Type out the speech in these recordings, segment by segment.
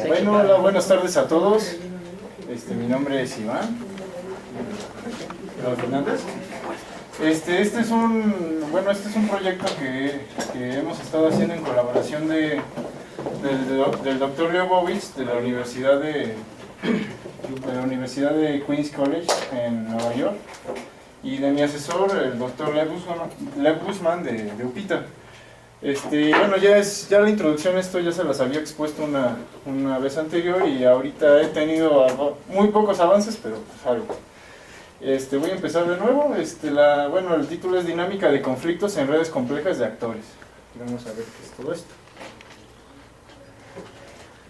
Bueno, hola, buenas tardes a todos. Mi nombre es Iván Fernández. Este es un proyecto que hemos estado haciendo en colaboración del Dr. Leibovitz de la Universidad de Queens College en Nueva York, y de mi asesor, el Dr. Lev Guzmán de UPITA. Bueno, ya la introducción, esto ya se las había expuesto una vez anterior, y ahorita he tenido muy pocos avances, pero pues algo. Voy a empezar de nuevo. Bueno, el título es Dinámica de conflictos en redes complejas de actores. Vamos a ver qué es todo esto.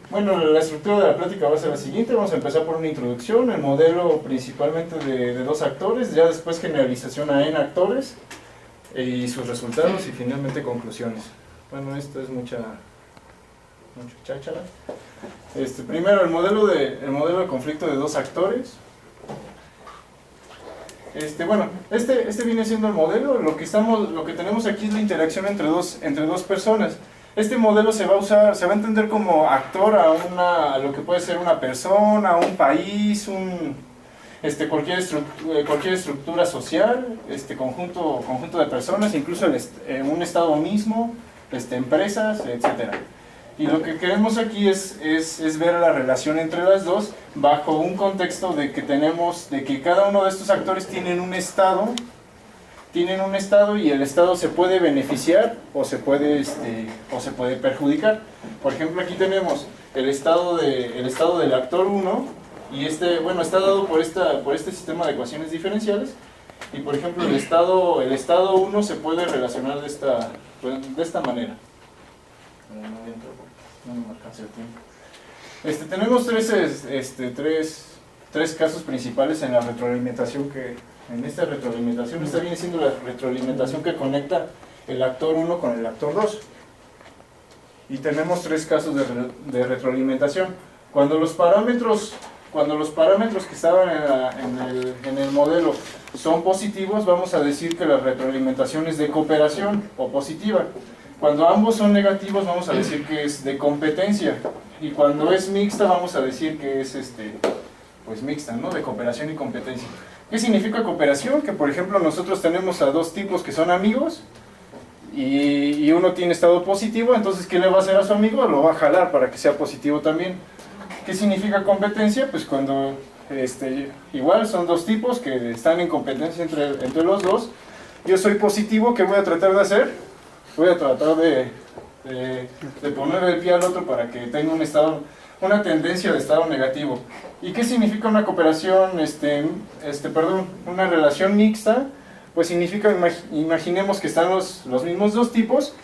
Bueno, la estructura de la plática va a ser la siguiente. Vamos a empezar por una introducción, el modelo principalmente de dos actores, ya después generalización a n actores y sus resultados, y finalmente conclusiones. Bueno, esto es mucho cháchara. Primero, el modelo de conflicto de dos actores. Bueno, este viene siendo el modelo. Lo que tenemos aquí es la interacción entre dos personas. Este modelo se va a entender como actor a lo que puede ser una persona, un país, cualquier estructura social, conjunto de personas, incluso un estado mismo, empresas, etc. Y lo que queremos aquí es ver la relación entre las dos bajo un contexto de que cada uno de estos actores tienen un estado, y el estado se puede beneficiar o se puede perjudicar. Por ejemplo, aquí tenemos el estado del actor 1, y está dado por este sistema de ecuaciones diferenciales. Y por ejemplo, el estado 1 se puede relacionar de esta manera. No me alcanza el tiempo. Tenemos tres casos principales en la retroalimentación. En esta retroalimentación, esta viene siendo la retroalimentación que conecta el actor 1 con el actor 2. Y tenemos tres casos de retroalimentación. Cuando los parámetros que estaban en el modelo son positivos, vamos a decir que la retroalimentación es de cooperación o positiva. Cuando ambos son negativos, vamos a decir que es de competencia. Y cuando es mixta, vamos a decir que es pues mixta, ¿no? De cooperación y competencia. ¿Qué significa cooperación? Que por ejemplo nosotros tenemos a dos tipos que son amigos, y uno tiene estado positivo. Entonces, ¿qué le va a hacer a su amigo? Lo va a jalar para que sea positivo también. ¿Qué significa competencia? Pues cuando igual son dos tipos que están en competencia entre los dos. Yo soy positivo, ¿qué voy a tratar de hacer? Voy a tratar de poner el pie al otro para que tenga una tendencia de estado negativo. ¿Y qué significa una cooperación, una relación mixta? Pues significa, imaginemos que están los mismos dos tipos.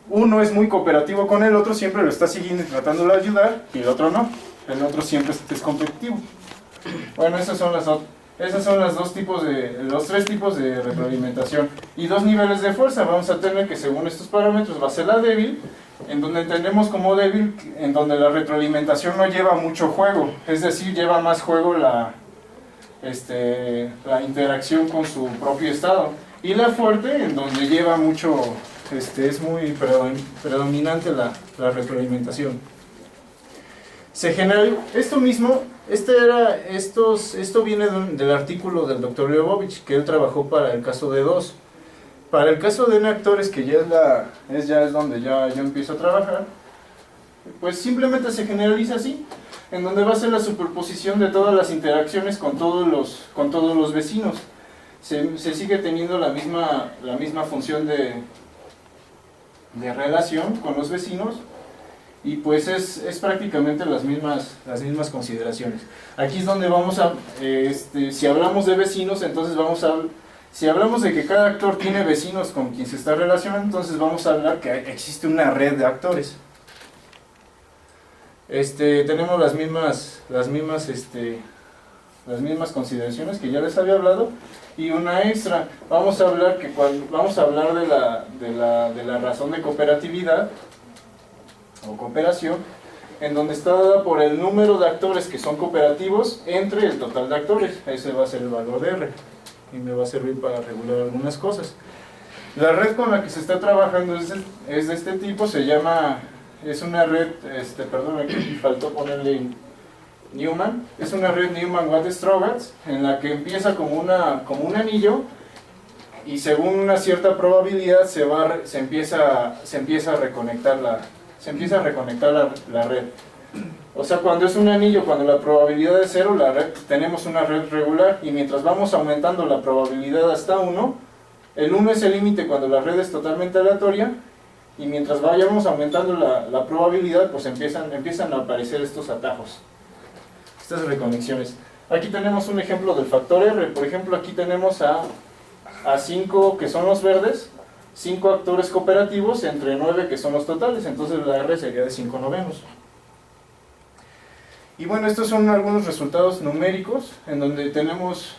Uno es muy cooperativo con el otro, siempre lo está siguiendo y tratándolo de ayudar, y el otro no. El otro siempre es competitivo. Bueno, los tres tipos de retroalimentación. Y dos niveles de fuerza. Vamos a tener que, según estos parámetros, va a ser la débil, en donde entendemos como débil, en donde la retroalimentación no lleva mucho juego, es decir, lleva más juego la interacción con su propio estado. Y la fuerte, en donde lleva mucho, es muy predominante la retroalimentación. Esto viene del artículo del Dr. Leibovitz, que él trabajó para el caso de 2. Para el caso de n actores, que ya es donde yo empiezo a trabajar, pues simplemente se generaliza así, en donde va a ser la superposición de todas las interacciones con todos los vecinos. Se sigue teniendo la misma función de relación con los vecinos, y pues es prácticamente las mismas consideraciones. Aquí es donde vamos a, si hablamos de vecinos, entonces si hablamos de que cada actor tiene vecinos con quien se está relacionando, entonces vamos a hablar que existe una red de actores. Tenemos las mismas consideraciones que ya les había hablado, y una extra. Vamos a hablar de la razón de cooperatividad o cooperación, en donde está dada por el número de actores que son cooperativos entre el total de actores. Ese va a ser el valor de R, y me va a servir para regular algunas cosas. La red con la que se está trabajando es de este tipo, se llama es una red, perdón, aquí faltó ponerle Newman, es una red Newman-Watt-Strogatz en la que empieza como un anillo y según una cierta probabilidad se empieza a reconectar la red. O sea, cuando es un anillo, cuando la probabilidad es 0, tenemos una red regular, y mientras vamos aumentando la probabilidad hasta 1, el 1 es el límite cuando la red es totalmente aleatoria, y mientras vayamos aumentando la probabilidad, pues empiezan a aparecer estos atajos, estas reconexiones. Aquí tenemos un ejemplo del factor R. Por ejemplo, aquí tenemos a 5 que son los verdes, 5 actores cooperativos entre 9 que son los totales, entonces la R sería de 5/9. Y bueno, estos son algunos resultados numéricos en donde tenemos,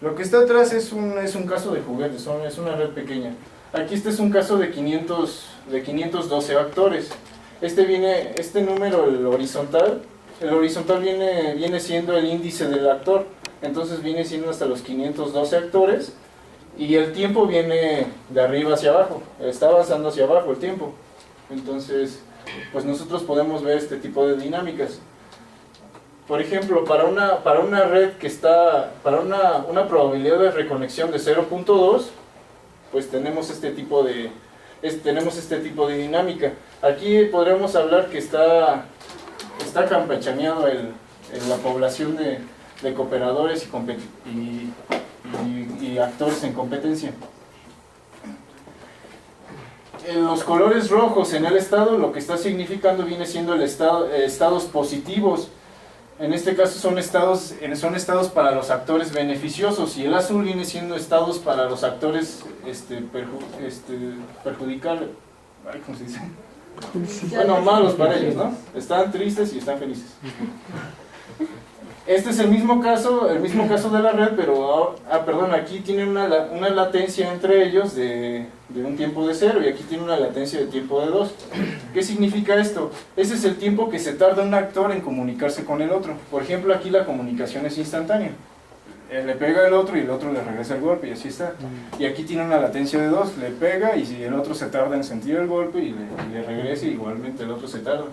lo que está atrás es un caso de juguetes, es una red pequeña. Aquí este es un caso de 512 actores. Este número, el horizontal viene siendo el índice del actor, entonces viene siendo hasta los 512 actores, y el tiempo viene de arriba hacia abajo, está avanzando hacia abajo el tiempo. Entonces, pues nosotros podemos ver este tipo de dinámicas. Por ejemplo, para una red que está, para una probabilidad de reconexión de 0.2, pues tenemos este tipo de dinámica. Aquí podríamos hablar que está campechaneado la población de cooperadores y actores en competencia. Los colores rojos en el estado, lo que está significando viene siendo estados positivos. En este caso son estados para los actores beneficiosos, y el azul viene siendo estados para los actores perjudicables. ¿Cómo se dice? Bueno, malos para ellos, ¿no? Están tristes y están felices. Este es el mismo caso de la red, pero aquí tiene una latencia entre ellos de un tiempo de 0, y aquí tiene una latencia de tiempo de 2. ¿Qué significa esto? Ese es el tiempo que se tarda un actor en comunicarse con el otro. Por ejemplo, aquí la comunicación es instantánea. Le pega el otro y el otro le regresa el golpe, y así está. Y aquí tiene una latencia de 2, le pega y si el otro se tarda en sentir el golpe y le regresa, igualmente el otro se tarda.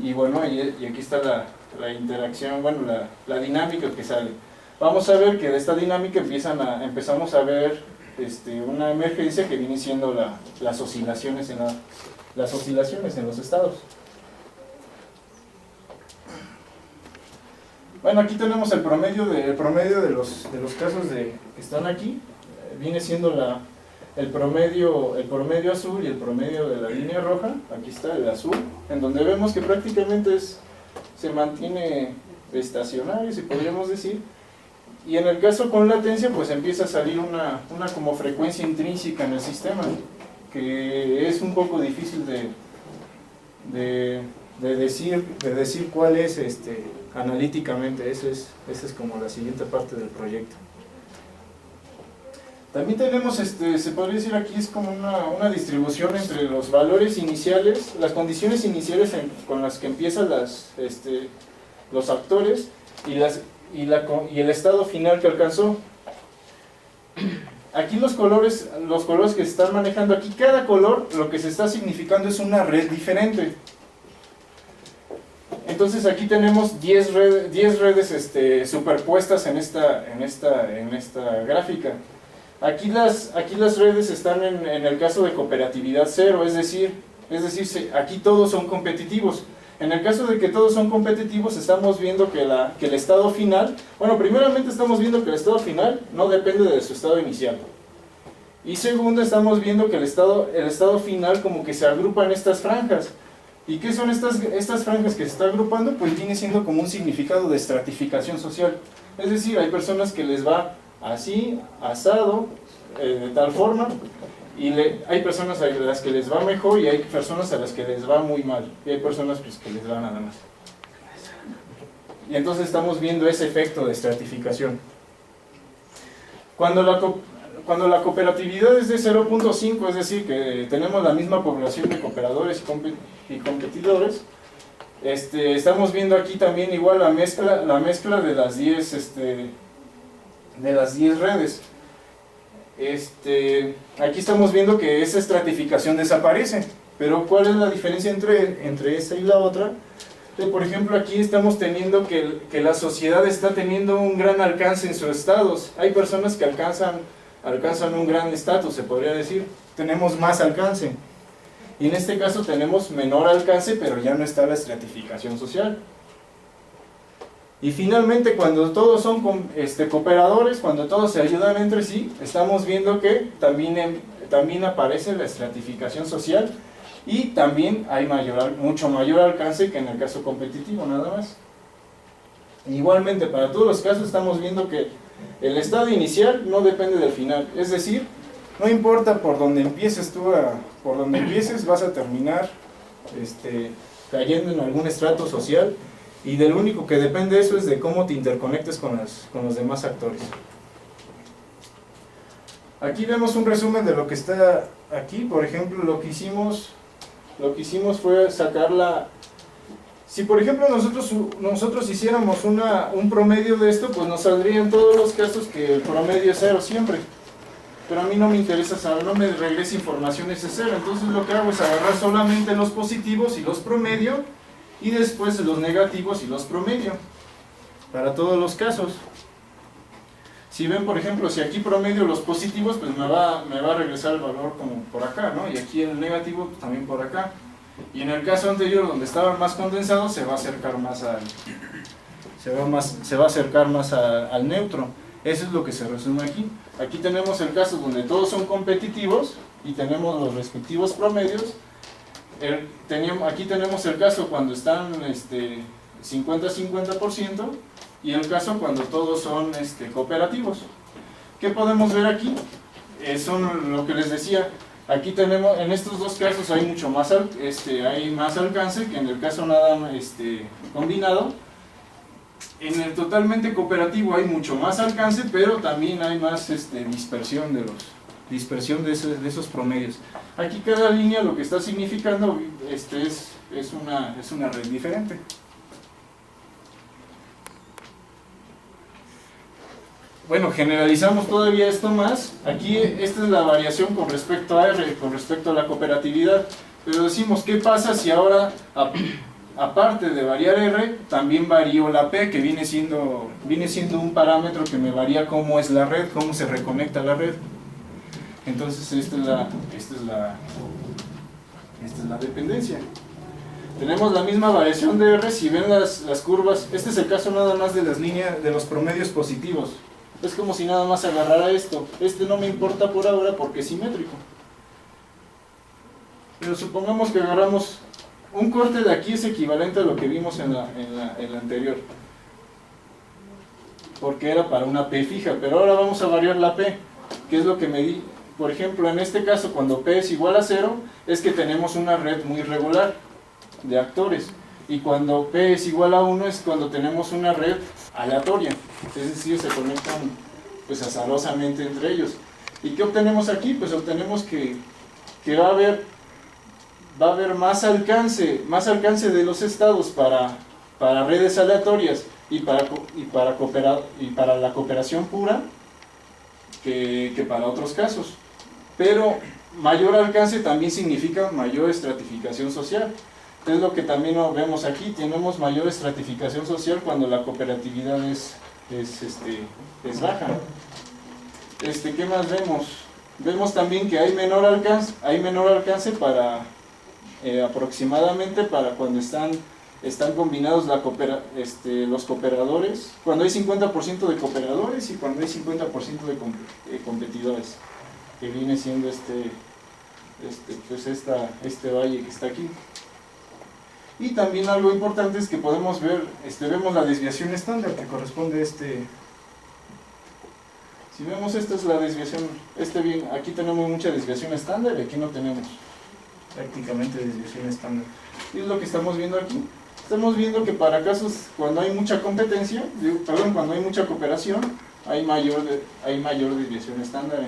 Y bueno, y aquí está la interacción, bueno, la dinámica que sale. Vamos a ver que de esta dinámica empezamos a ver una emergencia que viene siendo las oscilaciones en los estados. Bueno, aquí tenemos el promedio de los casos que están aquí. Viene siendo el promedio azul y el promedio de la línea roja. Aquí está el azul, en donde vemos que prácticamente se mantiene estacionario, si podríamos decir. Y en el caso con latencia, pues empieza a salir una como frecuencia intrínseca en el sistema, que es un poco difícil de decir cuál es analíticamente. Esa es como la siguiente parte del proyecto. También tenemos, se podría decir aquí, es como una distribución entre los valores iniciales, las condiciones iniciales con las que empiezan los actores y el estado final que alcanzó. Aquí los colores que se están manejando, aquí cada color lo que se está significando es una red diferente. Entonces aquí tenemos 10 redes superpuestas en esta gráfica. Aquí las redes están en el caso de cooperatividad 0, es decir, aquí todos son competitivos. En el caso de que todos son competitivos, estamos viendo que el estado final, bueno, primeramente estamos viendo que el estado final no depende de su estado inicial. Y segundo, estamos viendo que el estado final como que se agrupa en estas franjas. ¿Y qué son estas franjas que se están agrupando? Pues viene siendo como un significado de estratificación social. Es decir, hay personas que les va así, asado, de tal forma, y hay personas a las que les va mejor y hay personas a las que les va muy mal, y hay personas pues, que les va nada más. Y entonces estamos viendo ese efecto de estratificación. Cuando la cooperatividad es de 0.5, es decir, que tenemos la misma población de cooperadores y competidores, estamos viendo aquí también igual la mezcla de las 10 redes. Aquí estamos viendo que esa estratificación desaparece. Pero ¿cuál es la diferencia entre esta y la otra? Por ejemplo, aquí estamos teniendo que la sociedad está teniendo un gran alcance en sus estados. Hay personas que alcanzan un gran estatus, se podría decir. Tenemos más alcance. Y en este caso tenemos menor alcance, pero ya no está la estratificación social. Y finalmente, cuando todos son cooperadores, cuando todos se ayudan entre sí, estamos viendo que también aparece la estratificación social y también hay mucho mayor alcance que en el caso competitivo, nada más. Igualmente, para todos los casos estamos viendo que el estado inicial no depende del final, es decir, no importa por donde empieces por donde empieces vas a terminar cayendo en algún estrato social, y del único que depende eso es de cómo te interconectes con los demás actores. Aquí vemos un resumen de lo que está aquí. Por ejemplo, lo que hicimos fue sacar si por ejemplo nosotros hiciéramos un promedio de esto, pues nos saldría en todos los casos que el promedio es 0 siempre. Pero a mí no me interesa saber, no me regresa información ese 0. Entonces lo que hago es agarrar solamente los positivos y los promedio, y después los negativos y los promedio, para todos los casos. Si ven, por ejemplo, si aquí promedio los positivos, pues me va a regresar el valor como por acá, ¿no? Y aquí el negativo pues, también por acá. Y en el caso anterior, donde estaban más condensados, se va a acercar más al neutro. Eso es lo que se resume aquí. Aquí tenemos el caso donde todos son competitivos y tenemos los respectivos promedios. Aquí tenemos el caso cuando están 50-50% y el caso cuando todos son cooperativos. ¿Qué podemos ver aquí? Son lo que les decía. Aquí tenemos, en estos dos casos hay mucho más, hay más alcance que en el caso nada combinado. En el totalmente cooperativo hay mucho más alcance, pero también hay más dispersión de esos promedios. Aquí cada línea lo que está significando es una red diferente. Bueno, generalizamos todavía esto más. Aquí esta es la variación con respecto a R, con respecto a la cooperatividad. Pero decimos, ¿qué pasa si ahora, aparte de variar R, también varío la P, que viene siendo un parámetro que me varía cómo es la red, cómo se reconecta la red? Entonces esta es la dependencia. Tenemos la misma variación de R. Si ven las curvas, este es el caso nada más de las líneas de los promedios positivos. Es como si nada más agarrara esto. No me importa por ahora porque es simétrico. Pero supongamos que agarramos un corte de aquí, es equivalente a lo que vimos en la anterior, porque era para una P fija. Pero ahora vamos a variar la P. ¿Qué es lo que medí? Por ejemplo, en este caso, cuando P es igual a 0, es que tenemos una red muy regular de actores. Y cuando P es igual a 1 es cuando tenemos una red aleatoria. Es decir, se conectan pues azarosamente entre ellos. ¿Y qué obtenemos aquí? Pues obtenemos que va a haber más alcance de los estados para redes aleatorias y para la cooperación pura que para otros casos. Pero mayor alcance también significa mayor estratificación social. Es lo que también vemos aquí. Tenemos mayor estratificación social cuando la cooperatividad es baja. ¿Qué más vemos? Vemos también que hay menor alcance para aproximadamente para cuando están combinados los cooperadores, cuando hay 50% de cooperadores y cuando hay 50% de competidores, que viene siendo este valle que está aquí. Y también algo importante es que podemos ver, vemos la desviación estándar que corresponde a si vemos, esta es la desviación, aquí tenemos mucha desviación estándar y aquí no tenemos prácticamente desviación estándar. Y es lo que estamos viendo aquí. Estamos viendo que para casos cuando hay mucha competencia, cuando hay mucha cooperación, hay mayor desviación estándar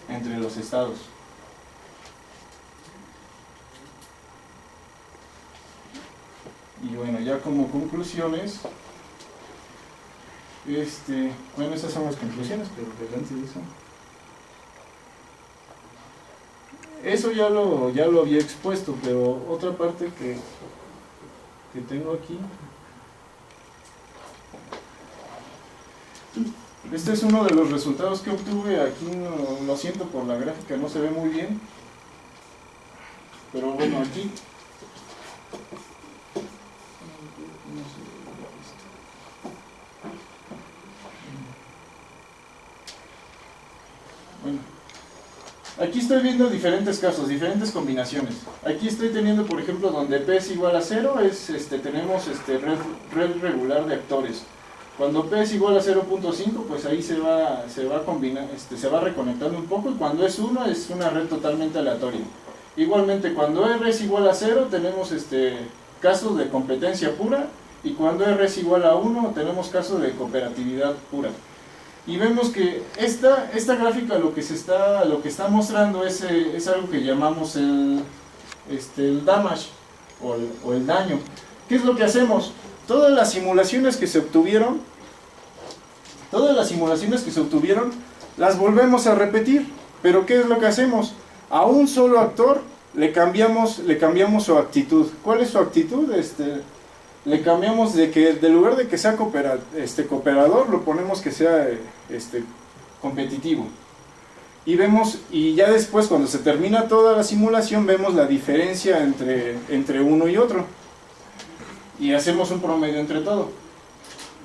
entre los estados. Y bueno, ya como conclusiones, bueno, esas son las conclusiones, pero delante de eso. Eso ya lo había expuesto, pero otra parte que tengo aquí. Este es uno de los resultados que obtuve. Aquí lo siento por la gráfica, no se ve muy bien. Pero bueno, aquí. Bueno, aquí estoy viendo diferentes casos, diferentes combinaciones. Aquí estoy teniendo, por ejemplo, donde P es igual a 0, tenemos red regular de actores. Cuando P es igual a 0.5, pues ahí se va reconectando un poco, y cuando es 1 es una red totalmente aleatoria. Igualmente, cuando R es igual a 0, tenemos casos de competencia pura, y cuando R es igual a 1, tenemos casos de cooperatividad pura. Y vemos que esta gráfica lo que está mostrando es algo que llamamos el damage, o el daño. ¿Qué es lo que hacemos? Todas las simulaciones que se obtuvieron, las volvemos a repetir. Pero ¿qué es lo que hacemos? A un solo actor le cambiamos su actitud. ¿Cuál es su actitud? Le cambiamos de lugar de que sea cooperador, lo ponemos que sea competitivo. Y ya después, cuando se termina toda la simulación, vemos la diferencia entre uno y otro. Y hacemos un promedio entre todo.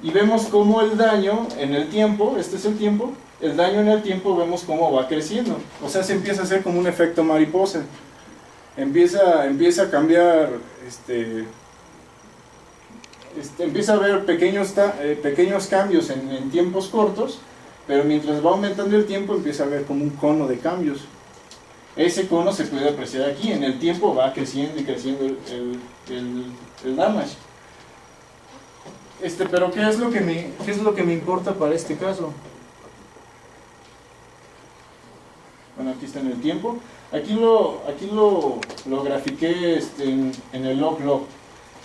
Y vemos cómo el daño en el tiempo, este es el tiempo, el daño en el tiempo vemos cómo va creciendo. O sea, se empieza a hacer como un efecto mariposa. Empieza a cambiar, empieza a haber pequeños cambios en tiempos cortos, pero mientras va aumentando el tiempo empieza a haber como un cono de cambios. Ese cono se puede apreciar aquí, en el tiempo va creciendo y creciendo el damage. Pero ¿qué es lo que me importa para este caso? Bueno, aquí está en el tiempo. Aquí lo grafiqué en el log.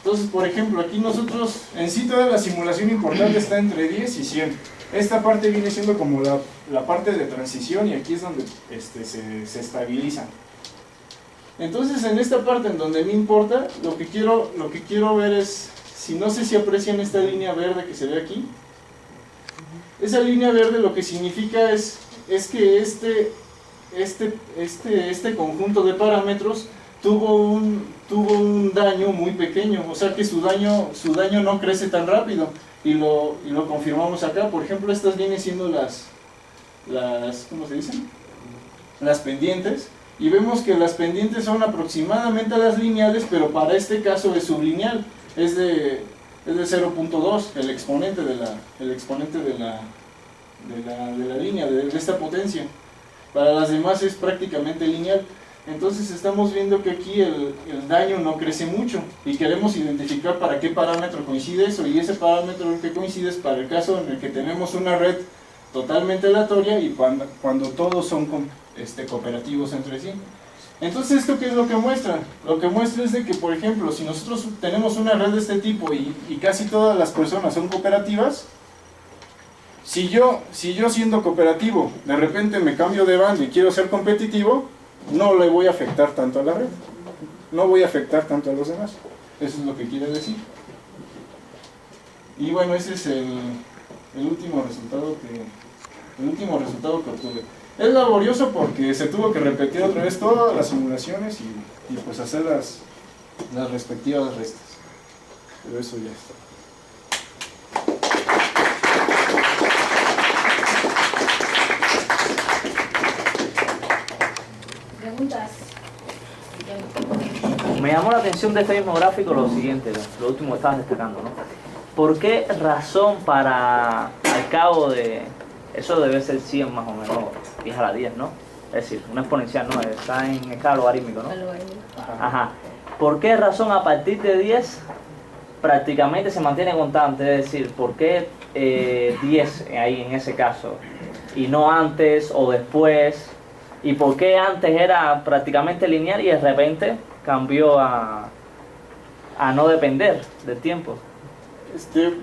Entonces, por ejemplo, aquí nosotros, en sí toda la simulación importante está entre 10 y 100. Esta parte viene siendo como la parte de transición, y aquí es donde se estabiliza. Entonces, en esta parte en donde me importa, lo que quiero ver es, no sé si aprecian esta línea verde que se ve aquí. Esa línea verde lo que significa es que este conjunto de parámetros tuvo un daño muy pequeño, o sea que su daño no crece tan rápido, y lo confirmamos acá. Por ejemplo, estas vienen siendo las ¿cómo se dicen? Las pendientes, y vemos que las pendientes son aproximadamente las lineales, pero para este caso es sublineal, es de 0.2, el exponente de la línea, de esta potencia. Para las demás es prácticamente lineal. Entonces estamos viendo que aquí el daño no crece mucho, y queremos identificar para qué parámetro coincide eso, y ese parámetro que coincide es para el caso en el que tenemos una red totalmente aleatoria y cuando todos son cooperativos entre sí. Entonces, ¿esto qué es lo que muestra? Lo que muestra es de que, por ejemplo, si nosotros tenemos una red de este tipo y casi todas las personas son cooperativas, si yo siendo cooperativo de repente me cambio de bando y quiero ser competitivo, no le voy a afectar tanto a la red, no voy a afectar tanto a los demás. Eso es lo que quiere decir. Y bueno, ese es el último resultado que obtuve. Es laborioso porque se tuvo que repetir otra vez todas las simulaciones y pues hacer las respectivas restas. Pero eso ya está. ¿Preguntas? Me llamó la atención de este mismo gráfico lo siguiente, lo último que estabas destacando, ¿no? ¿Por qué razón al cabo de... Eso debe ser 100 más o menos, 10 a la 10, ¿no? Es decir, una exponencial, ¿no? Está en escala logarítmico, ¿no? Ajá. ¿Por qué razón a partir de 10 prácticamente se mantiene constante? Es decir, ¿por qué 10 ahí en ese caso? Y no antes o después. ¿Y por qué antes era prácticamente lineal y de repente cambió a no depender del tiempo?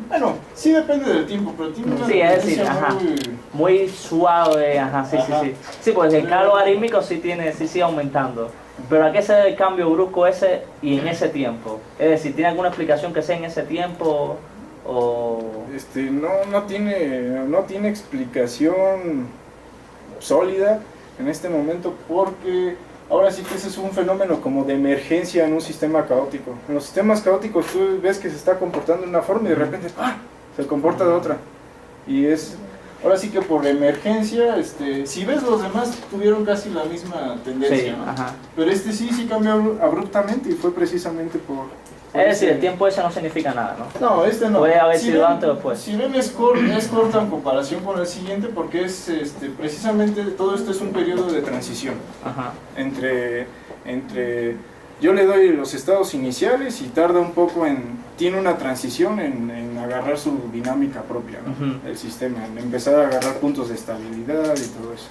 Bueno, sí depende del tiempo, pero tiene una Sí, es decir, dependencia ajá, muy suave, ajá, sí, Ajá. sí, sí. Sí, pues el calor logarítmico sí sigue aumentando. Pero ¿a qué se debe el cambio brusco ese y en ese tiempo? Es decir, ¿tiene alguna explicación que sea en ese tiempo o...? no tiene explicación sólida en este momento, porque ahora sí que ese es un fenómeno como de emergencia en un sistema caótico. En los sistemas caóticos tú ves que se está comportando de una forma y de repente se comporta de otra. Y es ahora sí que por emergencia, si ves los demás tuvieron casi la misma tendencia, Sí, ¿no? ajá. Pero sí cambió abruptamente y fue precisamente por Es decir, el tiempo ese no significa nada, ¿no? No, no. Puede haber Si sido ven- antes o después. Si ven es corto en comparación con el siguiente porque es precisamente todo esto es un periodo de transición Ajá. entre yo le doy los estados iniciales y tarda un poco tiene una transición en agarrar su dinámica propia, ¿no? Ujú. El sistema, en empezar a agarrar puntos de estabilidad y todo eso.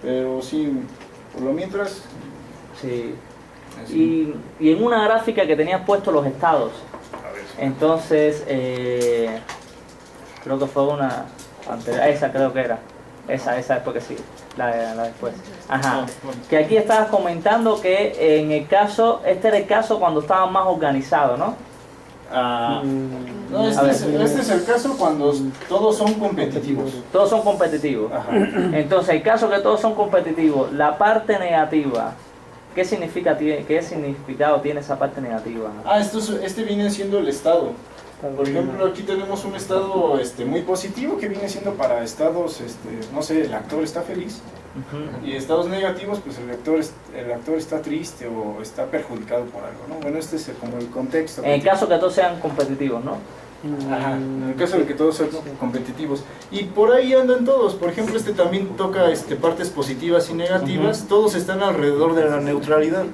Pero sí, por lo mientras, Sí. así. Y en una gráfica que tenías puesto los estados, A ver. entonces, creo que fue una anterior, esa creo que era, esa después que sí, la después. Ajá. Ah, bueno. Que aquí estabas comentando que en el caso, este era el caso cuando estaban más organizados, ¿no? No, A ver. este es el caso cuando todos son competitivos. Todos son competitivos. Ajá. Entonces, el caso que todos son competitivos, la parte negativa, ¿qué significado tiene esa parte negativa? Este viene siendo el estado. Por ejemplo, aquí tenemos un estado muy positivo que viene siendo para estados, no sé, el actor está feliz. Ujú. Y estados negativos, pues el actor está triste o está perjudicado por algo, ¿no? Bueno, este es como el contexto. En el caso que todos sean competitivos, ¿no? Ajá, en el caso de que todos sean competitivos. Y por ahí andan todos. Por ejemplo, también toca partes positivas y negativas. Todos están alrededor de la neutralidad.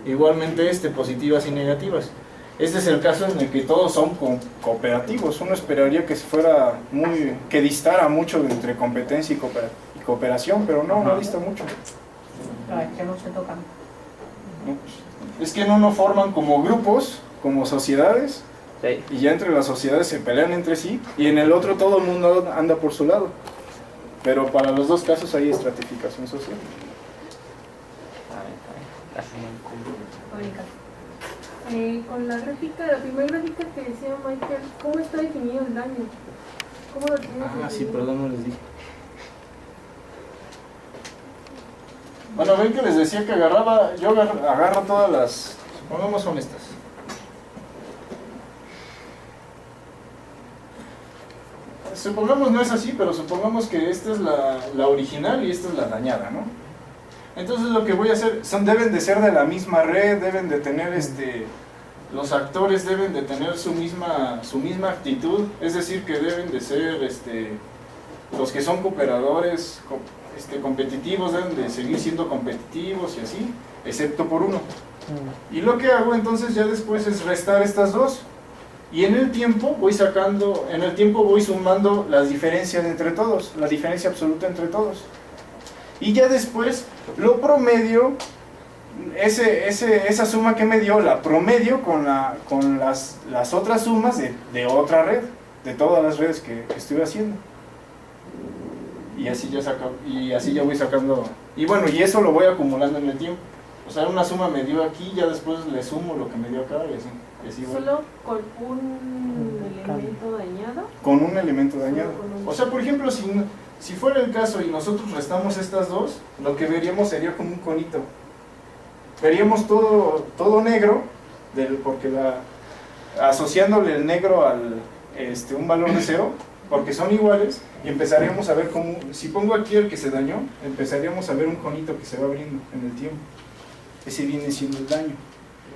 Igualmente positivas y negativas. Este es el caso en el que todos son cooperativos. Uno esperaría que que distara mucho entre competencia y cooperación, pero no dista mucho. Es que no se tocan. Es que no forman como grupos, como sociedades, Sí. y ya entre las sociedades se pelean entre sí, y en el otro todo el mundo anda por su lado. Pero para los dos casos hay estratificación social. Con la gráfica, la primera gráfica que decía Michael, ¿cómo está definido el daño? ¿Cómo lo tienes definido? Perdón, no les dije. Bueno, ven que les decía que agarro todas las, supongamos son estas. Supongamos no es así, pero supongamos que esta es la original y esta es la dañada, ¿no? Entonces lo que voy a hacer, deben de ser de la misma red, deben de tener los actores deben de tener su misma actitud, es decir, que deben de ser los que son cooperadores, competitivos, deben de seguir siendo competitivos y así, excepto por uno. Y lo que hago entonces ya después es restar estas dos. Y en el tiempo voy sumando las diferencias entre todos, la diferencia absoluta entre todos. Y ya después lo promedio, esa suma que me dio, la promedio con las otras sumas de otra red, de todas las redes que estuve haciendo. Y así ya voy sacando, y bueno, y eso lo voy acumulando en el tiempo. O sea, una suma me dio aquí, ya después le sumo lo que me dio acá y así voy. ¿Solo con un elemento dañado? Con un elemento dañado. Solo con un- O sea, por ejemplo, si fuera el caso y nosotros restamos estas dos, lo que veríamos sería como un conito. Veríamos todo negro, porque asociándole el negro al un valor de cero, porque son iguales, y empezaríamos a ver cómo, si pongo aquí el que se dañó, empezaríamos a ver un conito que se va abriendo en el tiempo. Ese viene siendo el daño.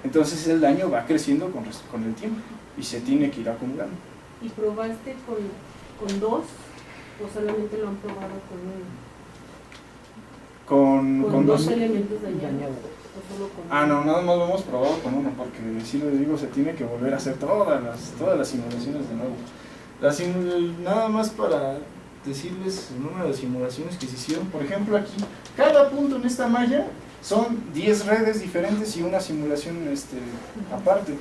Entonces el daño va creciendo con el tiempo y se tiene que ir acumulando. ¿Y probaste con dos o solamente lo han probado con uno? Con dos dos. elementos dañados. ¿O solo con No, nada más lo hemos probado con uno, porque si les digo, se tiene que volver a hacer todas las simulaciones de nuevo. Nada más para decirles el número de simulaciones que se hicieron. Por ejemplo, aquí, cada punto en esta malla son 10 redes diferentes y una simulación aparte.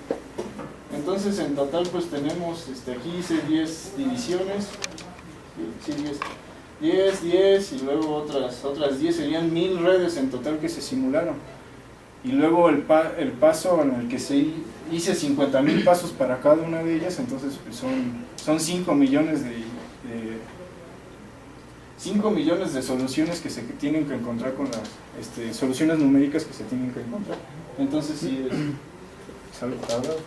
Entonces en total pues tenemos, aquí hice 10 divisiones, sí, 10 y luego otras 10, serían 1000 redes en total que se simularon. Y luego el paso en el que hice 50,000 pasos para cada una de ellas, entonces pues son 5 millones de 5 millones de soluciones que se tienen que encontrar con las soluciones numéricas que se tienen que encontrar. Entonces sí es algo tardado.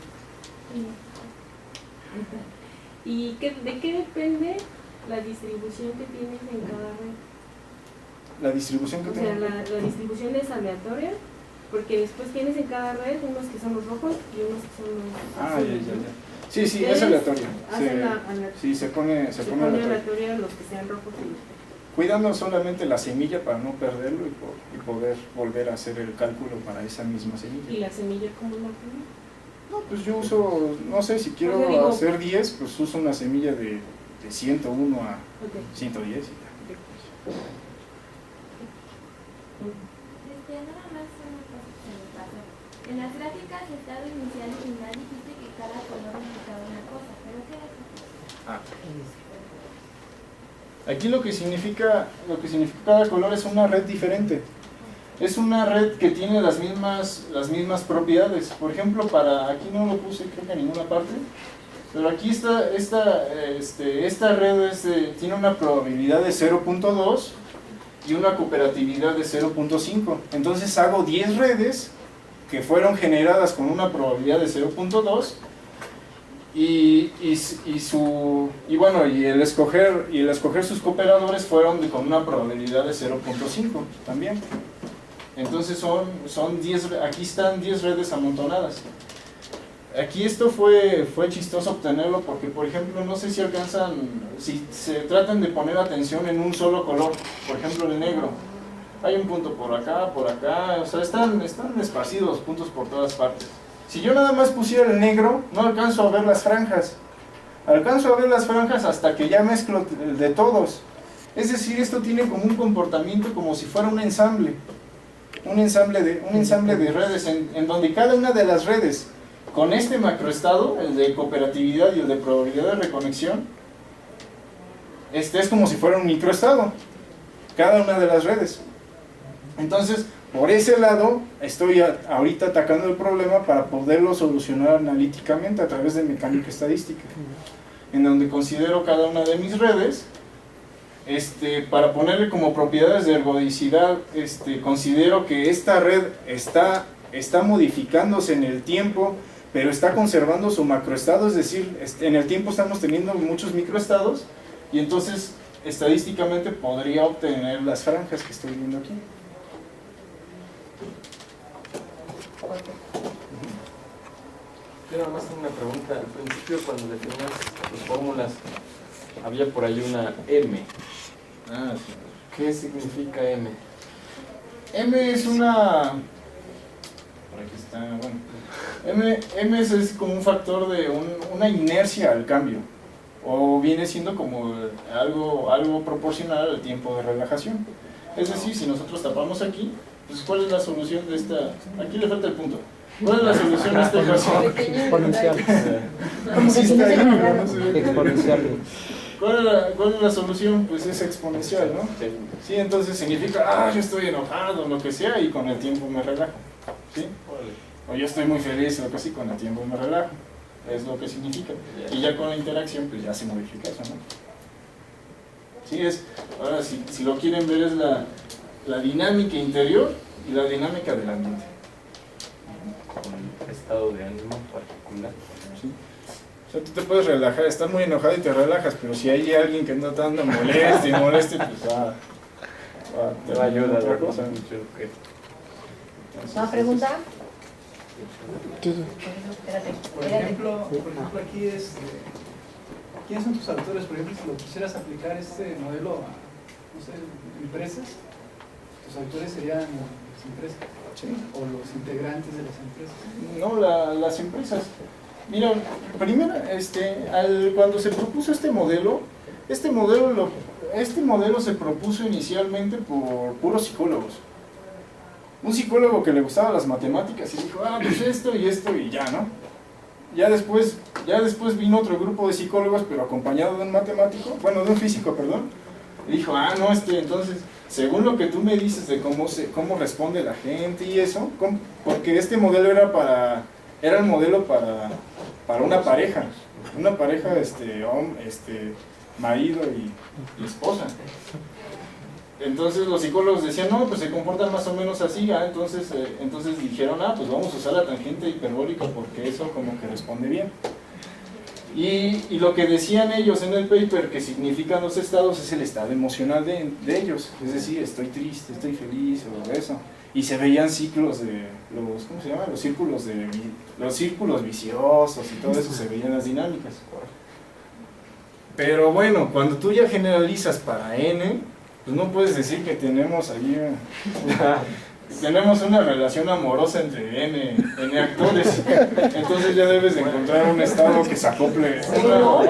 ¿Y de qué depende la distribución que tienes en cada red? La distribución que O sea, la distribución es aleatoria, porque después tienes en cada red unos que son los rojos y unos que son los azules. Sí, sí, es aleatorio. Sí, se pone aleatoria los que sean rojos y los que... Cuidando solamente la semilla para no perderlo y poder volver a hacer el cálculo para esa misma semilla. ¿Y la semilla cómo la tienes? No, pues yo uso, no sé, si quiero hacer 10, pues uso una semilla de 101 a 110 y ya. Nada más una cosa que me pasó. En las gráficas estado inicial y final dijiste que cada color indicaba una cosa, ¿pero qué es eso? Aquí lo que significa cada color es una red diferente. Es una red que tiene las mismas propiedades. Por ejemplo, aquí no lo puse creo que en ninguna parte, pero aquí esta red tiene una probabilidad de 0.2 y una cooperatividad de 0.5. Entonces hago 10 redes que fueron generadas con una probabilidad de 0.2 y el escoger sus cooperadores fueron con una probabilidad de 0.5 también. Entonces son 10, aquí están 10 redes amontonadas. Aquí esto fue chistoso obtenerlo porque, por ejemplo, no sé si se tratan de poner atención en un solo color, por ejemplo el negro. Hay un punto por acá, o sea, están esparcidos puntos por todas partes. Si yo nada más pusiera el negro, no alcanzo a ver las franjas. Alcanzo a ver las franjas hasta que ya mezclo de todos. Es decir, esto tiene como un comportamiento como si fuera un ensamble. Un ensamble de redes en donde cada una de las redes con este macroestado, el de cooperatividad y el de probabilidad de reconexión, es como si fuera un microestado, cada una de las redes. Entonces, por ese lado, estoy ahorita atacando el problema para poderlo solucionar analíticamente a través de mecánica estadística, en donde considero cada una de mis redes, para ponerle como propiedades de ergodicidad, considero que esta red está modificándose en el tiempo, pero está conservando su macroestado, es decir, en el tiempo estamos teniendo muchos microestados, y entonces estadísticamente podría obtener las franjas que estoy viendo aquí. Yo nada más tengo una pregunta. Al principio, cuando definías tus fórmulas, había por ahí una M. Sí. ¿Qué significa M? M es una... Por aquí está, bueno. M es como un factor de una inercia al cambio, o viene siendo como algo proporcional al tiempo de relajación. Es decir, si nosotros tapamos aquí, pues ¿cuál es la solución de esta? Aquí le falta el punto. ¿Cuál es la solución de esta ecuación? Exponencial. Exponencial. ¿Cuál es la solución? Pues es exponencial, ¿no? Sí, entonces significa, yo estoy enojado, lo que sea, y con el tiempo me relajo. ¿Sí? O yo estoy muy feliz, lo que sí, con el tiempo me relajo. Es lo que significa. Y ya con la interacción, pues ya se modifica eso, ¿no? Sí, ahora si lo quieren ver, es la dinámica interior y la dinámica del ambiente. Un estado de ánimo particular. ¿Sí? O sea, tú te puedes relajar, estás muy enojado y te relajas, pero si hay alguien que no te anda moleste, pues te va a ayudar otra cosa. ¿Una pregunta? Por ejemplo, aquí ¿quiénes son tus autores? Por ejemplo, si lo quisieras aplicar este modelo a, no sé, empresas, tus autores serían las empresas, Sí. o los integrantes de las empresas. No, las empresas. Mira, primero, cuando se propuso este modelo se propuso inicialmente por puros psicólogos. Un psicólogo que le gustaban las matemáticas y dijo, pues esto y ya, ¿no? ya después vino otro grupo de psicólogos, pero acompañado de un matemático, bueno, de un físico, perdón, y dijo, no, entonces, según lo que tú me dices de cómo responde la gente y eso, porque este modelo era el modelo para una pareja, marido y esposa. Entonces los psicólogos decían, no, pues se comportan más o menos así, entonces dijeron, pues vamos a usar la tangente hiperbólica porque eso como que responde bien. Y lo que decían ellos en el paper que significan los estados es el estado emocional de ellos, es decir, estoy triste, estoy feliz o eso. Y se veían ciclos de ¿cómo se llama? Los círculos viciosos y todo eso, se veían las dinámicas. Pero bueno, cuando tú ya generalizas para n, pues no puedes decir que tenemos ahí tenemos una relación amorosa entre n actores. Entonces ya debes de encontrar un estado que se acople.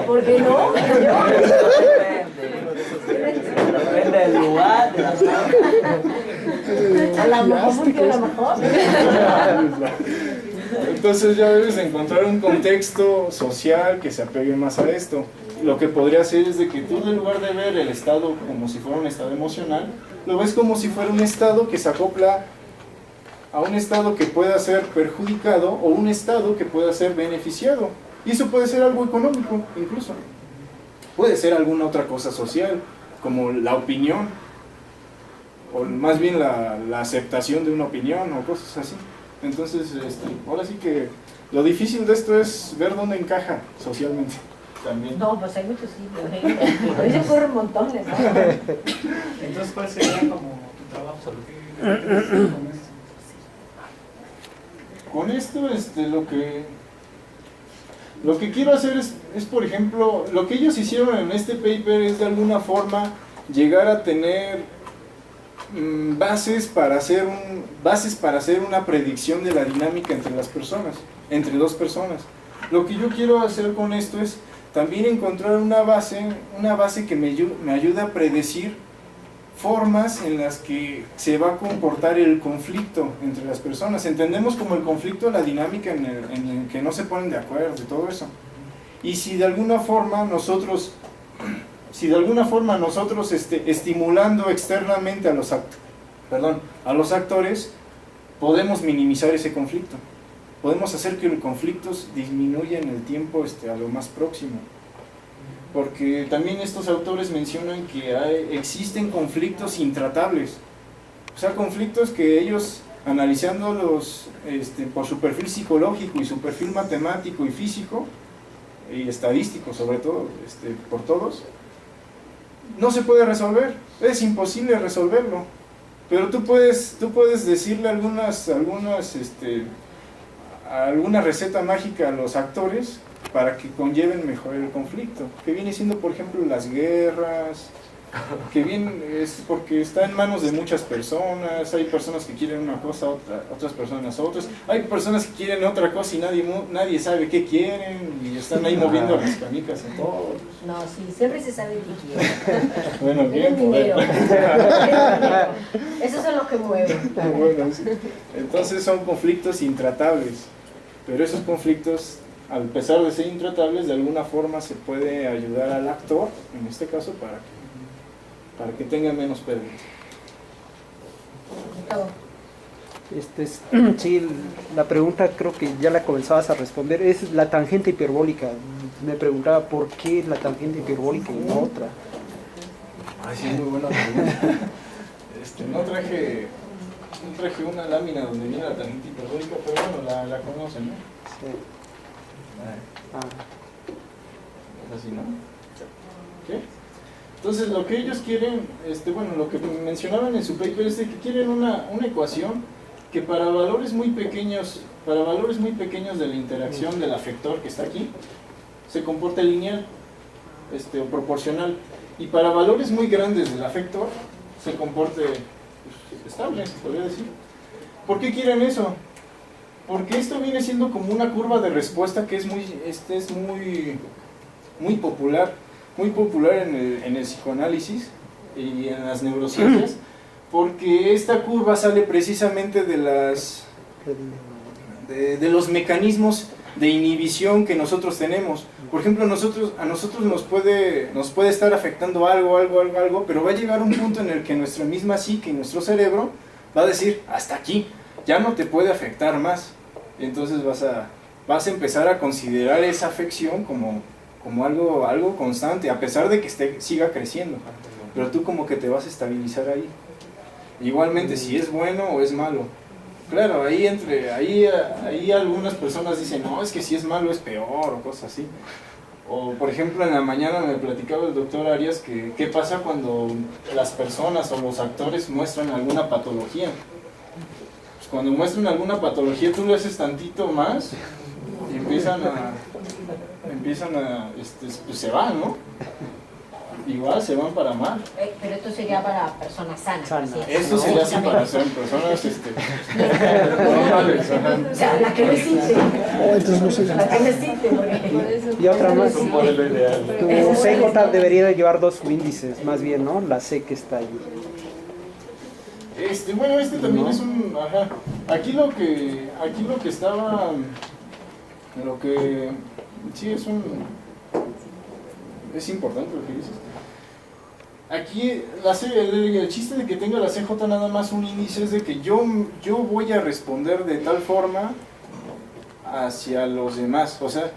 ¿Por qué no? Depende del lugar, de la A lo mejor funciona mejor. Entonces ya debes de encontrar un contexto social que se apegue más a esto. Lo que podría hacer es de que tú, en lugar de ver el estado como si fuera un estado emocional, lo ves como si fuera un estado que se acopla a un estado que pueda ser perjudicado o un estado que pueda ser beneficiado. Y eso puede ser algo económico, incluso. Puede ser alguna otra cosa social, como la opinión, o más bien la aceptación de una opinión o cosas así. Entonces, ahora sí que lo difícil de esto es ver dónde encaja socialmente. También. No, pues hay muchos sitios, Hoy se ocurren montones, ¿no? Entonces, ¿cuál sería como tu trabajo? Con esto, lo que quiero hacer es, por ejemplo, lo que ellos hicieron en este paper es de alguna forma llegar a tener bases para hacer una predicción de la dinámica entre las personas, entre dos personas. Lo que yo quiero hacer con esto es también encontrar una base que me ayude a predecir formas en las que se va a comportar el conflicto entre las personas. Entendemos como el conflicto la dinámica en el que no se ponen de acuerdo y todo eso. Y si de alguna forma nosotros estimulando externamente a los actores, podemos minimizar ese conflicto. Podemos hacer que el conflicto disminuya en el tiempo a lo más próximo. Porque también estos autores mencionan que existen conflictos intratables. O sea, conflictos que ellos, analizándolos por su perfil psicológico y su perfil matemático y físico, y estadístico sobre todo, por todos, no se puede resolver. Es imposible resolverlo. Pero tú puedes decirle alguna receta mágica a los actores para que conlleven mejor el conflicto, que viene siendo, por ejemplo, las guerras, que bien es porque está en manos de muchas personas. Hay personas que quieren una cosa, otras personas otras. Hay personas que quieren otra cosa y nadie sabe qué quieren y están ahí moviendo las canicas a todos. No, sí, siempre se sabe qué quieren. Bueno, bien, dinero. Esos son los que mueven. Bueno, sí. Entonces son conflictos intratables, pero esos conflictos, a pesar de ser intratables, de alguna forma se puede ayudar al actor, en este caso, para que tenga menos pérdidas. Sí, la pregunta creo que ya la comenzabas a responder, es la tangente hiperbólica. Me preguntaba por qué la tangente hiperbólica y no otra. Ay, sí, muy buena pregunta. No traje una lámina donde viene la tangente hiperbólica, pero bueno, la conocen, ¿no? Sí. Es así, ¿no? ¿Qué? Entonces, lo que ellos quieren, lo que mencionaban en su paper es de que quieren una ecuación que para valores muy pequeños de la interacción del afector que está aquí, se comporte lineal, o proporcional, y para valores muy grandes del afector, se comporte estable, se podría decir. ¿Por qué quieren eso? Porque esto viene siendo como una curva de respuesta que es muy popular en el psicoanálisis y en las neurociencias, porque esta curva sale precisamente de los mecanismos de inhibición que nosotros tenemos. Por ejemplo, a nosotros nos puede estar afectando algo, pero va a llegar un punto en el que nuestra misma psique y nuestro cerebro va a decir, hasta aquí, ya no te puede afectar más. Entonces vas a empezar a considerar esa afección como algo constante, a pesar de que siga creciendo. Pero tú como que te vas a estabilizar ahí. Igualmente, si es bueno o es malo. Claro, ahí algunas personas dicen, no, es que si es malo es peor o cosas así. O por ejemplo en la mañana me platicaba el doctor Arias que qué pasa cuando las personas o los actores muestran alguna patología. Pues cuando muestran alguna patología tú le haces tantito más y empiezan a pues se van, ¿no? Igual se van para mal. Pero esto sería para personas sanas. Sana. ¿sí? Esto sería así para ser personas normales. O sea, la que necesite. Entonces no sé. La que necesite, porque... Y otra más. Es un modelo ideal. Tu CJ debería de llevar 2 índices, más bien, ¿no? La C que está ahí. Bueno, también es un... Ajá. Aquí lo que estaba... Lo que... Sí, es importante lo que dices. Aquí el chiste de que tenga la CJ nada más un índice es de que yo voy a responder de tal forma hacia los demás. O sea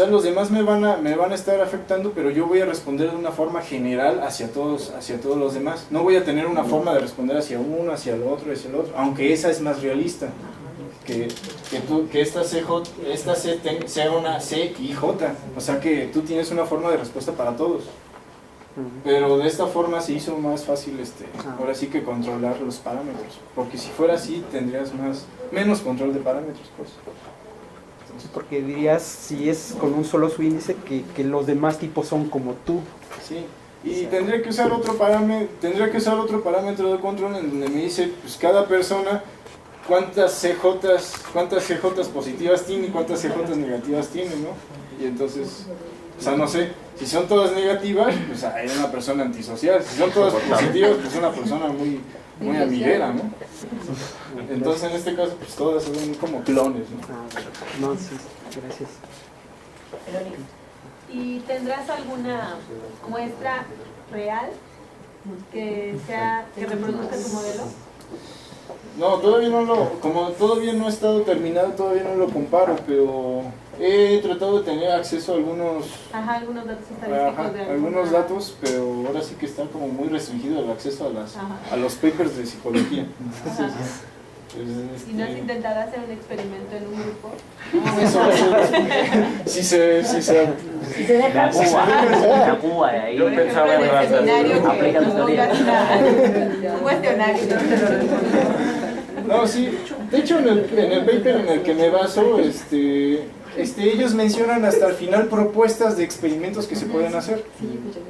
los demás me van a estar afectando, pero yo voy a responder de una forma general hacia todos los demás. No voy a tener una forma de responder hacia uno, hacia el otro, aunque esa es más realista. Que esta C sea una C y J, o sea que tú tienes una forma de respuesta para todos, pero de esta forma se hizo más fácil ahora sí que controlar los parámetros, porque si fuera así tendrías menos control de parámetros, pues. Entonces, Porque dirías, si es con un solo subíndice, que los demás tipos son como tú. sí, y tendría que usar otro parámetro de control en donde me dice, pues cada persona cuántas CJs positivas tiene y cuántas CJs negativas tiene, ¿no? Y entonces, o sea, no sé, si son todas negativas, pues hay una persona antisocial, si son todas positivas, pues una persona muy amiguera, ¿no? Entonces en este caso, pues todas son como clones, ¿no? No, sí, gracias. Verónica. ¿Y tendrás alguna muestra real que reproduzca tu modelo? No, como todavía no ha estado terminado, todavía no lo comparo, pero he tratado de tener acceso a algunos Algunos datos estadísticos de algunos datos, pero ahora sí que está como muy restringido el acceso a los papers de psicología. Entonces, ¿Y no has intentado hacer un experimento en un grupo? Sí se Si se deja... La Cuba, de ahí. Yo pensaba en el ratas. seminario que Aplica tu nos teoría. pongas un cuestionario. No, sí. De hecho, en el paper en el que me baso, ellos mencionan hasta el final propuestas de experimentos que se pueden hacer.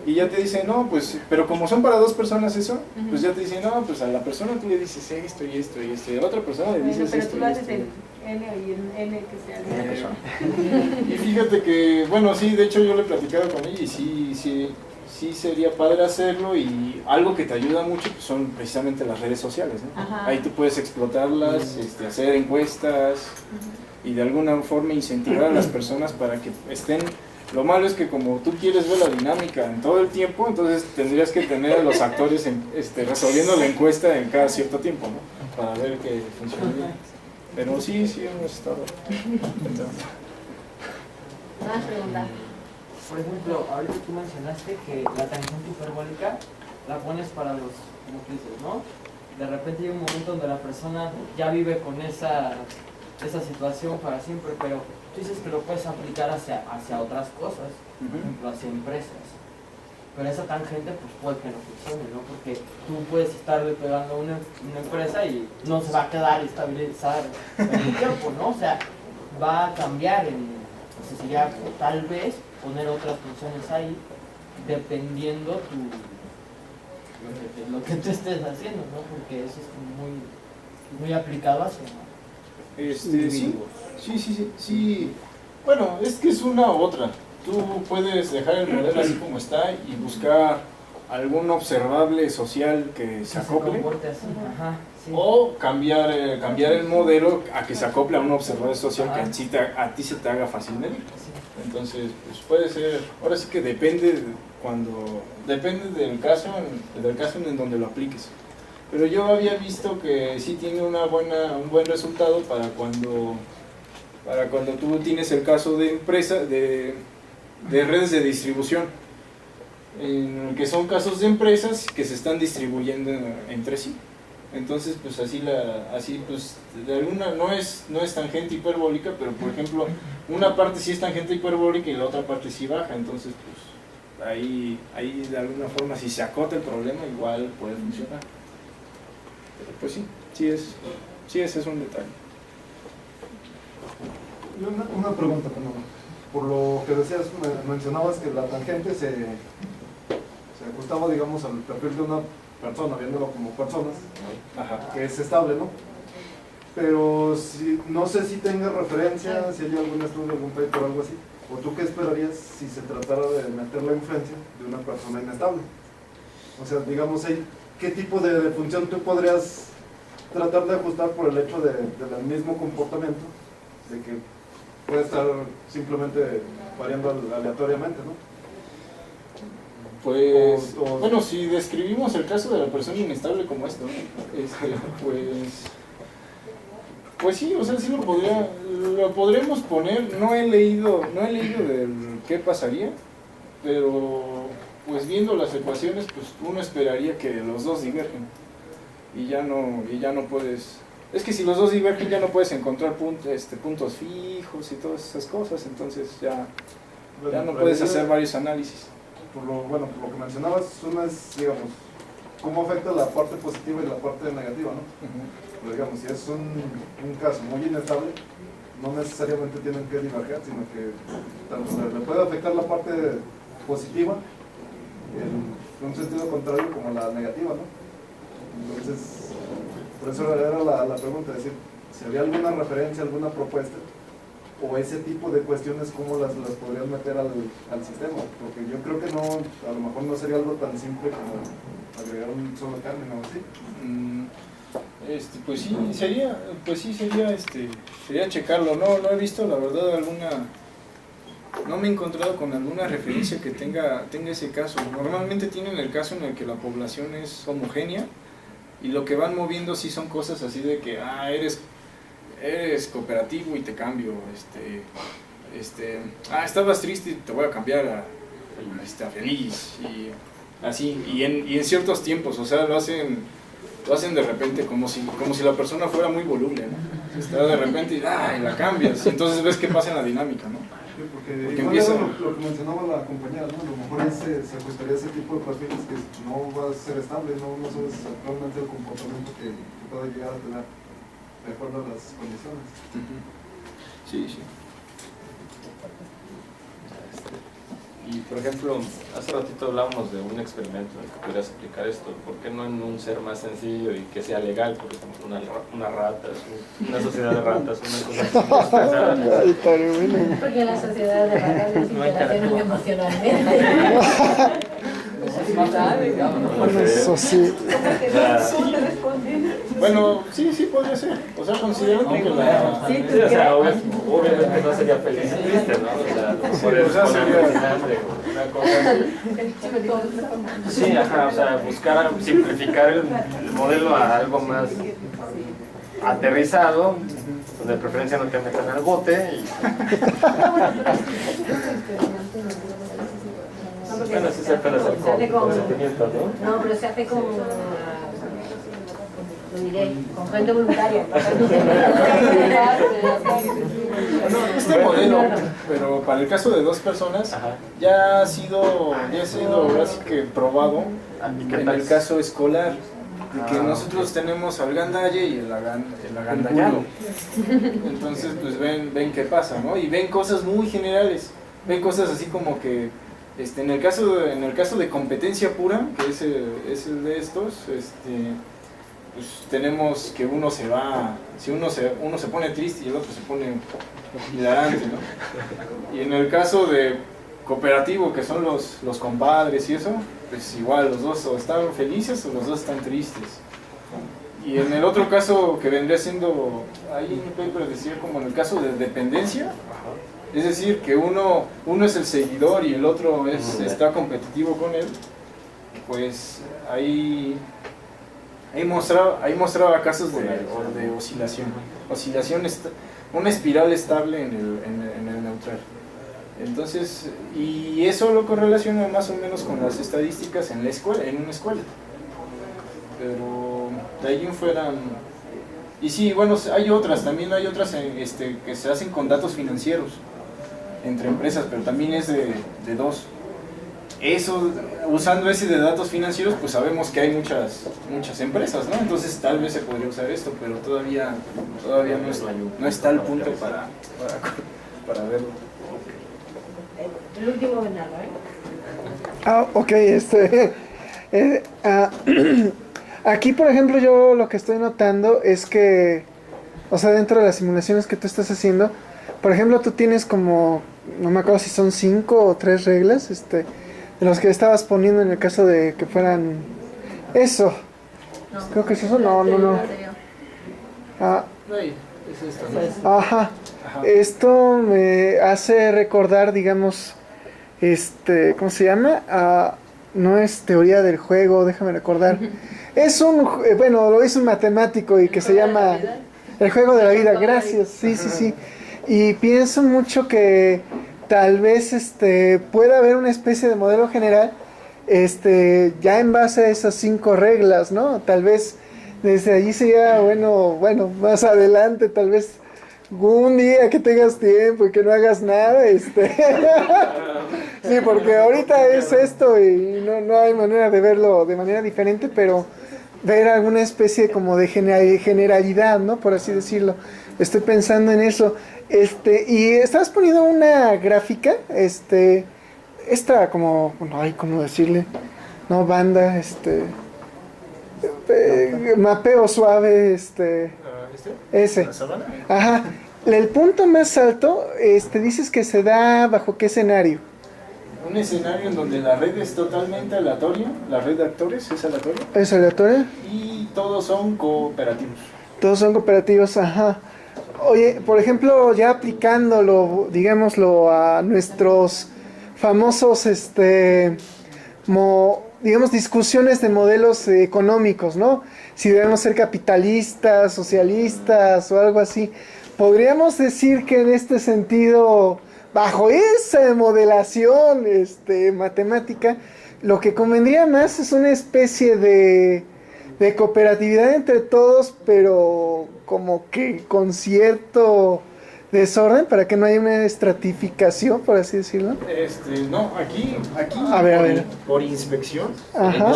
Y ya te dicen, no, pues, pero como son para 2 personas eso, pues ya te dicen, no, pues a la persona tú le dices esto y esto y esto, y a la otra persona le dices Pero esto tú y lo haces esto. en N y en N que sea Una persona. Y fíjate que, bueno, sí, de hecho yo le he platicado con ella y sí sería padre hacerlo, y algo que te ayuda mucho pues, son precisamente las redes sociales, ¿no? Ajá. Ahí tú puedes explotarlas, hacer encuestas y de alguna forma incentivar a las personas para que estén. Lo malo es que como tú quieres ver la dinámica en todo el tiempo, entonces tendrías que tener a los actores resolviendo la encuesta en cada cierto tiempo, ¿no? Para ver que funcione bien. Pero sí hemos estado intentando. Más preguntas. Por ejemplo, ahorita tú mencionaste que la tangente hiperbólica la pones para los, como tú dices, ¿no? De repente llega un momento donde la persona ya vive con esa situación para siempre, pero tú dices que lo puedes aplicar hacia otras cosas, por ejemplo, hacia empresas. Pero esa tangente pues puede que no funcione, ¿no? Porque tú puedes estarle pegando a una empresa y no se va a quedar estabilizar en el tiempo, ¿no? O sea, va a cambiar, entonces sería tal vez poner otras funciones ahí dependiendo lo que tú estés haciendo, ¿no? Porque eso es muy aplicado hacia Sí. Bueno, es que es una u otra. Tú puedes dejar el modelo así como está y buscar algún observable social que se acople, comporte así. Ajá, sí. o cambiar el modelo a que se acople a un observable social que a ti se te haga fácil medir. Entonces, pues puede ser, ahora sí que depende del caso en donde lo apliques. Pero yo había visto que sí tiene un buen resultado para cuando tú tienes el caso de empresa, de redes de distribución, en el que son casos de empresas que se están distribuyendo entre sí. Entonces, pues así pues de alguna no es tangente hiperbólica, pero por ejemplo, una parte sí es tangente hiperbólica y la otra parte sí baja. Entonces, pues ahí de alguna forma, si se acota el problema, igual puede funcionar. Pero pues sí, ese es un detalle. Y una pregunta, por lo que decías, mencionabas que la tangente se ajustaba, digamos, al perfil de una persona, viéndolo como personas, que es estable, ¿no? Pero no sé si tenga referencia, si hay algún estudio, algún paper o algo así, o tú qué esperarías si se tratara de meter la influencia de una persona inestable. O sea, digamos, ¿qué tipo de función tú podrías tratar de ajustar por el hecho del mismo comportamiento, de que puede estar simplemente variando aleatoriamente, ¿no? Pues, bueno, si describimos el caso de la persona inestable como esto, pues sí, o sea, sí lo podremos poner. No he leído del qué pasaría, pero pues viendo las ecuaciones, pues uno esperaría que los dos divergen y ya no puedes. Es que si los dos divergen ya no puedes encontrar puntos fijos y todas esas cosas, entonces ya no puedes hacer varios análisis. Por lo que mencionabas, una es, digamos, cómo afecta la parte positiva y la parte negativa, ¿no? Pero digamos, si es un caso muy inestable, no necesariamente tienen que diverger, sino que tanto le puede afectar la parte positiva en un sentido contrario como la negativa, ¿no? Entonces, por eso era la pregunta, es decir, si había alguna referencia, alguna propuesta, o ese tipo de cuestiones, ¿cómo las podrías meter al sistema? Porque yo creo que a lo mejor no sería algo tan simple como agregar un solo término, ¿sí? Sería checarlo. No he visto, la verdad, no me he encontrado con alguna referencia que tenga ese caso. Normalmente tienen el caso en el que la población es homogénea y lo que van moviendo sí son cosas así de que eres cooperativo y te cambio, estabas triste y te voy a cambiar a feliz, y así, y en ciertos tiempos, o sea, lo hacen de repente como si la persona fuera muy voluble, ¿no? Está de repente y la cambias, entonces ves qué pasa en la dinámica, ¿no? Sí, porque empieza lo que mencionaba la compañera, ¿no? A lo mejor se ajustaría a ese tipo de perfiles que no va a ser estable, no sabes actualmente el comportamiento que puede llegar a tener de acuerdo a las condiciones. Sí. Y por ejemplo, hace ratito hablábamos de un experimento en el que podrías aplicar esto. ¿Por qué no en un ser más sencillo y que sea legal? Por ejemplo, una rata, una sociedad de ratas, una cosa así. Porque la sociedad de ratas no se interaccionan emocionalmente. Eso sí. Bueno, sí podría ser. O sea, considerando que la... Sí, o sea, obviamente no sería feliz y triste, ¿no? O sea, sería una cosa... Sí, o sea, buscar simplificar el modelo a algo más aterrizado, donde de preferencia no te metan al bote y... Bueno, sí se apenas el consentimiento, ¿no? No, pero se hace con... Lo diré, con gente voluntaria. Este modelo, pero para el caso de dos personas, ya ha sido ahora sí que probado en el caso escolar, de que nosotros tenemos al gandalle y el agandallado. Entonces, pues ven qué pasa, ¿no? Y ven cosas muy generales, ven cosas así como que en el caso de competencia pura, que es el de estos, pues tenemos que uno se pone triste y el otro se pone hilarante, ¿no? Y en el caso de cooperativo, que son los compadres y eso, pues igual los dos o están felices o los dos están tristes. Y en el otro caso que vendría siendo, ahí en el paper decía como en el caso de dependencia, es decir, que uno es el seguidor y el otro está competitivo con él, pues ahí mostraba casos de oscilación, una espiral estable en el neutral. Entonces, y eso lo correlaciona más o menos con las estadísticas en una escuela. Pero de ahí en fuera, y sí, bueno, también hay otras que se hacen con datos financieros entre empresas, pero también es de dos. Eso, usando ese de datos financieros, pues sabemos que hay muchas empresas, ¿no? Entonces tal vez se podría usar esto, pero todavía no está al punto para verlo. El último Bernardo, Ok, aquí por ejemplo yo lo que estoy notando es que, o sea, dentro de las simulaciones que tú estás haciendo, por ejemplo, tú tienes como, no me acuerdo si son 5 o 3 reglas, de los que estabas poniendo en el caso de que fueran eso. No. Creo que es eso, no. Es esto, ¿no? Ajá. Esto me hace recordar, digamos, ¿cómo se llama? No es teoría del juego, déjame recordar. Es lo hizo un matemático y que se llama El juego de la vida, gracias, sí. Y pienso mucho que tal vez pueda haber una especie de modelo general ya en base a esas 5 reglas, ¿no? Tal vez desde allí sería bueno, más adelante, tal vez un día que tengas tiempo y que no hagas nada, sí, porque ahorita es esto y no hay manera de verlo de manera diferente, pero ver alguna especie como de generalidad, ¿no? Por así decirlo. Estoy pensando en eso. Y estabas poniendo una gráfica, esta como, ¿cómo decirle? No, banda, mapeo suave, ese. ¿La sabana? Ajá. El punto más alto, dices que se da bajo qué escenario. Un escenario en donde la red es totalmente aleatoria, la red de actores es aleatoria. ¿Es aleatoria? Y todos son cooperativos. Todos son cooperativos, ajá. Oye, por ejemplo, ya aplicándolo, digámoslo, a nuestros famosos, digamos, discusiones de modelos económicos, ¿no? Si debemos ser capitalistas, socialistas o algo así. Podríamos decir que en este sentido, bajo esa modelación matemática, lo que convendría más es una especie de cooperatividad entre todos, pero como que con cierto desorden para que no haya una estratificación, por así decirlo. No, aquí a ver. Por inspección, Ajá.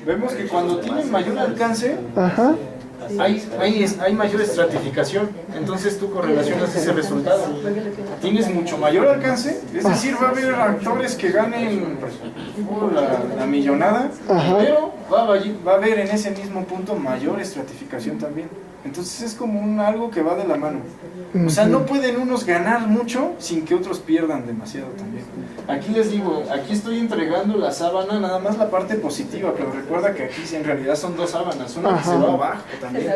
vemos que cuando tienen mayor alcance, Ajá. hay mayor estratificación. Entonces tú correlacionas ese resultado. Tienes mucho mayor alcance, es decir, va a haber actores que ganen la millonada, Ajá. pero va a haber en ese mismo punto mayor estratificación también. Entonces es como algo que va de la mano. O sea, no pueden unos ganar mucho sin que otros pierdan demasiado también. Aquí les digo, aquí estoy entregando la sábana, nada más la parte positiva, pero recuerda que aquí en realidad son 2 sábanas, una que se va abajo también.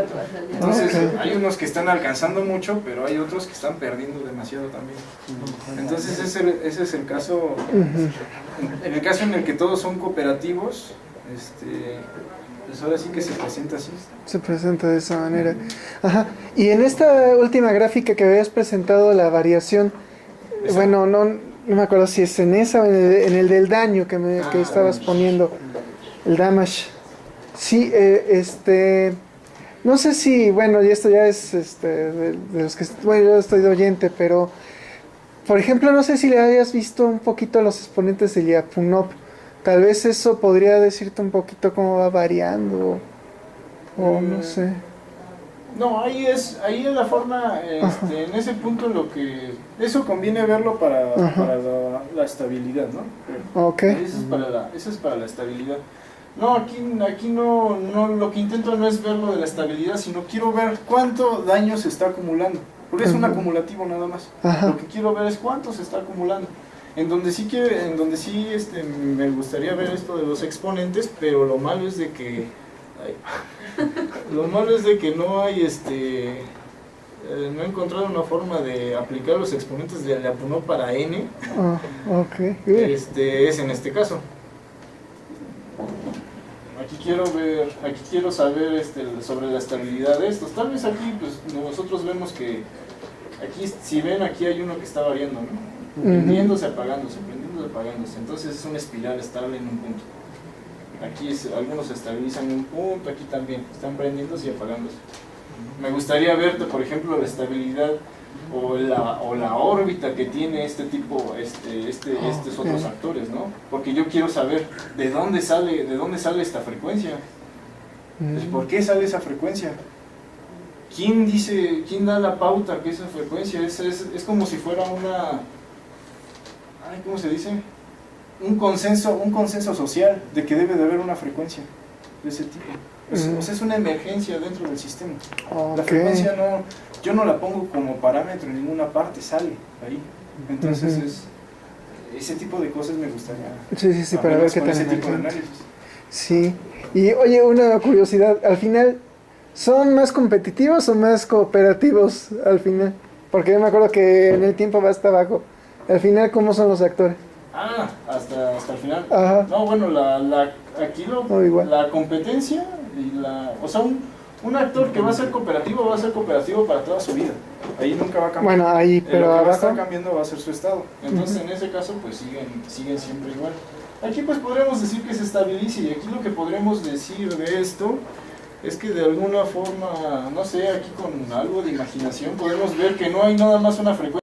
Entonces hay unos que están alcanzando mucho, pero hay otros que están perdiendo demasiado también. Entonces ese es el caso, en el caso en el que todos son cooperativos, pues ahora sí que se presenta así. Se presenta de esa manera. Ajá. Y en esta última gráfica que habías presentado, la variación, bueno, no me acuerdo si es en esa o en el del daño que estabas poniendo, el damage. Sí, no sé si, bueno, y esto ya es de los que, bueno, yo estoy de oyente, pero por ejemplo, no sé si le hayas visto un poquito los exponentes de Lyapunov. Tal vez eso podría decirte un poquito cómo va variando, o no sé. No, ahí es la forma, en ese punto eso conviene verlo para la estabilidad, ¿no? Ok. Eso es para la estabilidad. No, aquí no, lo que intento no es ver lo de la estabilidad, sino quiero ver cuánto daño se está acumulando. porque es un Ujú. acumulativo nada más. Ajá. Lo que quiero ver es cuánto se está acumulando. En donde sí me gustaría ver esto de los exponentes, pero lo malo es de que lo malo es de que no hay no he encontrado una forma de aplicar los exponentes de Lyapunov para n. Ok. Es en este caso. Aquí quiero saber sobre la estabilidad de estos. Tal vez aquí pues nosotros vemos que aquí, si ven, aquí hay uno que está variando, ¿no? Prendiéndose, apagándose, prendiéndose, apagándose. Entonces es una espiral estable en un punto. Aquí algunos se estabilizan en un punto, aquí también están prendiéndose y apagándose. Me gustaría ver, por ejemplo, la estabilidad o la órbita que tiene este tipo, estos otros actores, ¿no? Porque yo quiero saber de dónde sale esta frecuencia. Pues, ¿por qué sale esa frecuencia? ¿Quién da la pauta que esa frecuencia es como si fuera ¿cómo se dice? Un consenso social de que debe de haber una frecuencia de ese tipo. O sea, es una emergencia dentro del sistema. La frecuencia yo no la pongo como parámetro en ninguna parte, sale ahí. Entonces ese tipo de cosas me gustaría. Sí, para ver qué con tan ese tipo de emergente. análisis. Sí. Y oye, una curiosidad, al final, ¿son más competitivos o más cooperativos al final? Porque yo me acuerdo que en el tiempo va hasta abajo. Al final, ¿cómo son los actores? Hasta el final. Ajá. No, bueno, aquí igual. la competencia y o sea, un actor que va a ser cooperativo para toda su vida. Ahí nunca va a cambiar. Bueno, ahí, pero lo que va a abajo. estar cambiando va a ser su estado. Entonces, en ese caso, pues siguen siempre igual. Aquí pues podríamos decir que se estabilice, y aquí lo que podríamos decir de esto es que de alguna forma, no sé, aquí con algo de imaginación podemos ver que no hay nada más una frecuencia